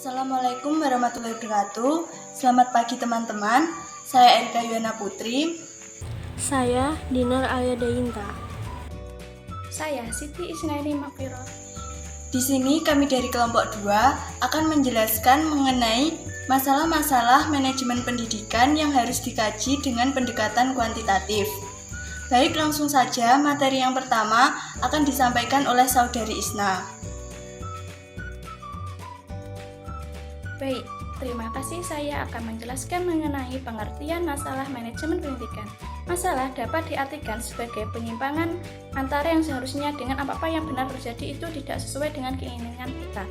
Assalamualaikum warahmatullahi wabarakatuh. Selamat pagi teman-teman. Saya Erika Yuwana Putri. Saya Dinar Alia Dayinta. Saya Siti Isnaini Mafiro. Di sini kami dari kelompok 2 akan menjelaskan mengenai masalah-masalah manajemen pendidikan yang harus dikaji dengan pendekatan kuantitatif. Baik, langsung saja materi yang pertama akan disampaikan oleh Saudari Isna. Baik, terima kasih. Saya akan menjelaskan mengenai pengertian masalah manajemen pendidikan. Masalah dapat diartikan sebagai penyimpangan antara yang seharusnya dengan apa-apa yang benar terjadi itu tidak sesuai dengan keinginan kita.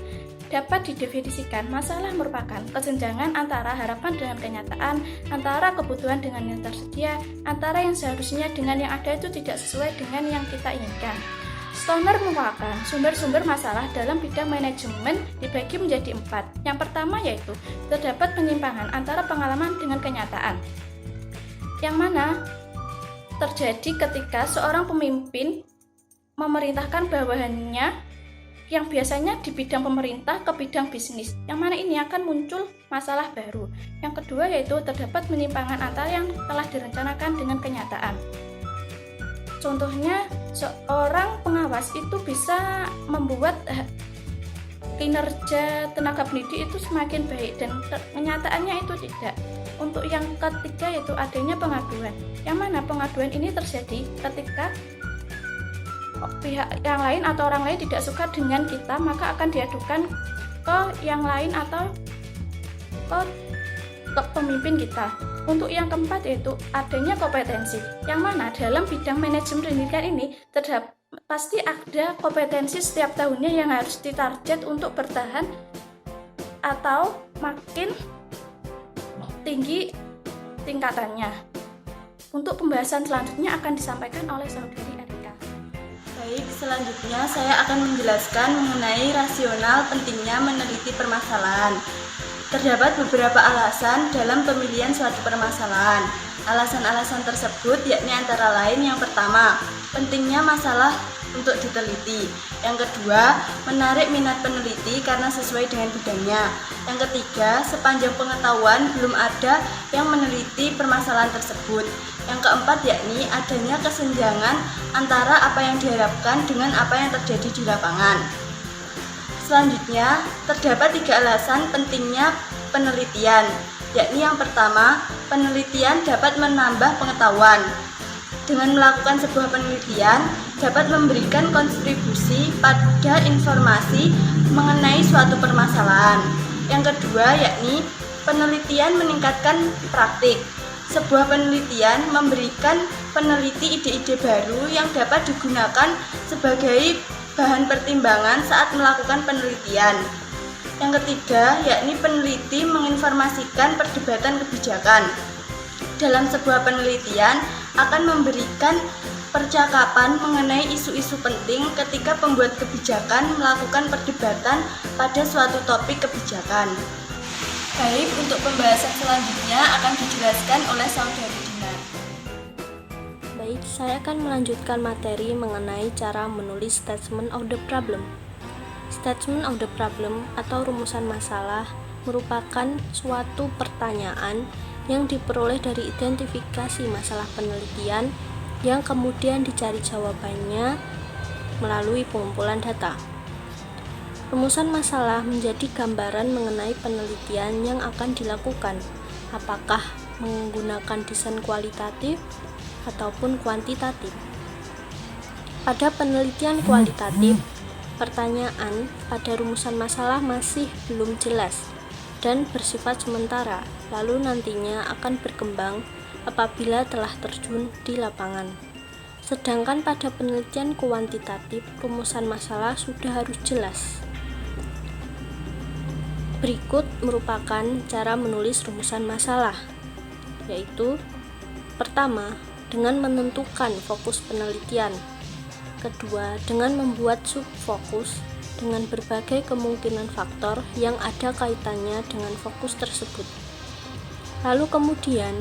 Dapat didefinisikan, masalah merupakan kesenjangan antara harapan dengan kenyataan, antara kebutuhan dengan yang tersedia, antara yang seharusnya dengan yang ada itu tidak sesuai dengan yang kita inginkan. Stoner merupakan sumber-sumber masalah dalam bidang manajemen dibagi menjadi 4. Yang pertama yaitu terdapat penyimpangan antara pengalaman dengan kenyataan, yang mana terjadi ketika seorang pemimpin memerintahkan bawahannya yang biasanya di bidang pemerintah ke bidang bisnis, yang mana ini akan muncul masalah baru. Yang kedua yaitu terdapat penyimpangan antara yang telah direncanakan dengan kenyataan. Contohnya, seorang pengawas itu bisa membuat kinerja tenaga pendidik itu semakin baik dan kenyataannya itu tidak. Untuk yang ketiga yaitu adanya pengaduan, yang mana pengaduan ini terjadi ketika pihak yang lain atau orang lain tidak suka dengan kita, maka akan diadukan ke yang lain atau ke pemimpin kita. Untuk yang keempat yaitu adanya kompetensi, yang mana dalam bidang manajemen pendidikan ini pasti ada kompetensi setiap tahunnya yang harus ditarget untuk bertahan atau makin tinggi tingkatannya. Untuk pembahasan selanjutnya akan disampaikan oleh Saudari Erika. Baik, selanjutnya saya akan menjelaskan mengenai rasional pentingnya meneliti permasalahan. Terdapat beberapa alasan dalam pemilihan suatu permasalahan. Alasan-alasan tersebut yakni antara lain yang pertama, pentingnya masalah untuk diteliti. Yang kedua, menarik minat peneliti karena sesuai dengan bidangnya. Yang ketiga, sepanjang pengetahuan belum ada yang meneliti permasalahan tersebut. Yang keempat yakni adanya kesenjangan antara apa yang diharapkan dengan apa yang terjadi di lapangan. Selanjutnya, terdapat 3 alasan pentingnya penelitian, yakni yang pertama, penelitian dapat menambah pengetahuan. Dengan melakukan sebuah penelitian, dapat memberikan kontribusi pada informasi mengenai suatu permasalahan. Yang kedua, yakni penelitian meningkatkan praktik. Sebuah penelitian memberikan peneliti ide-ide baru yang dapat digunakan sebagai bahan pertimbangan saat melakukan penelitian. Yang ketiga, yakni peneliti menginformasikan perdebatan kebijakan. Dalam sebuah penelitian akan memberikan percakapan mengenai isu-isu penting ketika pembuat kebijakan melakukan perdebatan pada suatu topik kebijakan. Baik, untuk pembahasan selanjutnya akan dijelaskan oleh Saudari Dinar. Baik, saya akan melanjutkan materi mengenai cara menulis statement of the problem. Statement of the problem atau rumusan masalah merupakan suatu pertanyaan yang diperoleh dari identifikasi masalah penelitian yang kemudian dicari jawabannya melalui pengumpulan data. Rumusan masalah menjadi gambaran mengenai penelitian yang akan dilakukan, apakah menggunakan desain kualitatif ataupun kuantitatif. Pada penelitian kualitatif, pertanyaan pada rumusan masalah masih belum jelas dan bersifat sementara, lalu nantinya akan berkembang apabila telah terjun di lapangan. Sedangkan pada penelitian kuantitatif, rumusan masalah sudah harus jelas. Berikut merupakan cara menulis rumusan masalah, yaitu pertama, dengan menentukan fokus penelitian. Kedua, dengan membuat subfokus dengan berbagai kemungkinan faktor yang ada kaitannya dengan fokus tersebut. Lalu kemudian,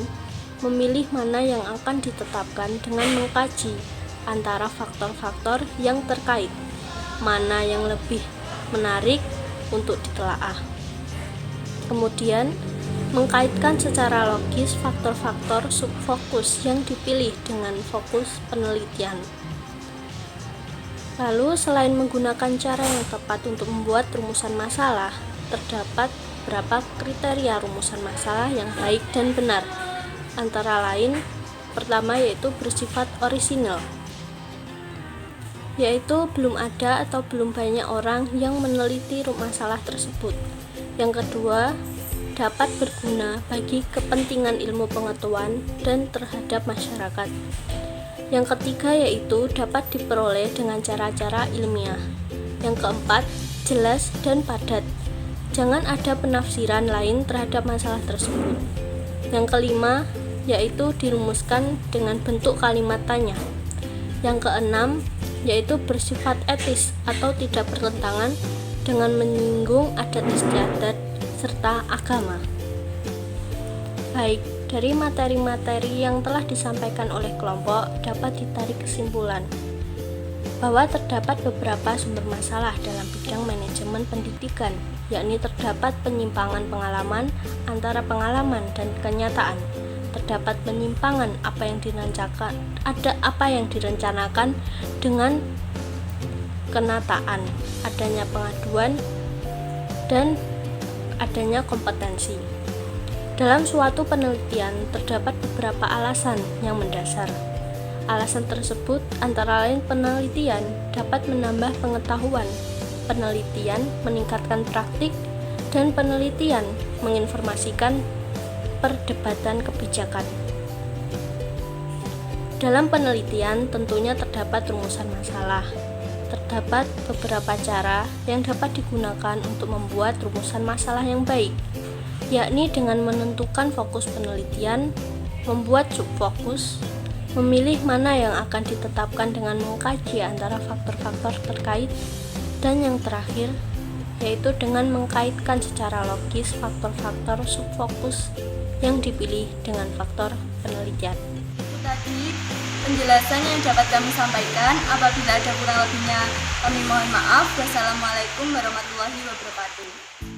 memilih mana yang akan ditetapkan dengan mengkaji antara faktor-faktor yang terkait, mana yang lebih menarik untuk ditelaah. Kemudian, mengkaitkan secara logis faktor-faktor subfokus yang dipilih dengan fokus penelitian. Lalu, selain menggunakan cara yang tepat untuk membuat rumusan masalah, terdapat beberapa kriteria rumusan masalah yang baik dan benar. Antara lain, pertama yaitu bersifat orisinal, yaitu belum ada atau belum banyak orang yang meneliti masalah tersebut. Yang kedua, dapat berguna bagi kepentingan ilmu pengetahuan dan terhadap masyarakat. Yang ketiga yaitu dapat diperoleh dengan cara-cara ilmiah. Yang keempat, jelas dan padat. Jangan ada penafsiran lain terhadap masalah tersebut. Yang kelima yaitu dirumuskan dengan bentuk kalimat tanya. Yang keenam yaitu bersifat etis atau tidak bertentangan dengan menyinggung adat istiadat serta agama. Baik, dari materi-materi yang telah disampaikan oleh kelompok dapat ditarik kesimpulan bahwa terdapat beberapa sumber masalah dalam bidang manajemen pendidikan, yakni terdapat penyimpangan pengalaman antara pengalaman dan kenyataan, terdapat penyimpangan apa yang direncanakan dengan kenataan, adanya pengaduan, dan adanya kompetensi. Dalam suatu penelitian, terdapat beberapa alasan yang mendasar. Alasan tersebut antara lain penelitian dapat menambah pengetahuan, penelitian meningkatkan praktik, dan penelitian menginformasikan perdebatan kebijakan. Dalam penelitian tentunya terdapat rumusan masalah. Terdapat beberapa cara yang dapat digunakan untuk membuat rumusan masalah yang baik, yakni dengan menentukan fokus penelitian, membuat subfokus, memilih mana yang akan ditetapkan dengan mengkaji antara faktor-faktor terkait, dan yang terakhir, yaitu dengan mengkaitkan secara logis faktor-faktor subfokus yang dipilih dengan faktor penelitian. Tadi penjelasan yang dapat kami sampaikan. Apabila ada kurang lebihnya, kami mohon maaf. Wassalamualaikum warahmatullahi wabarakatuh.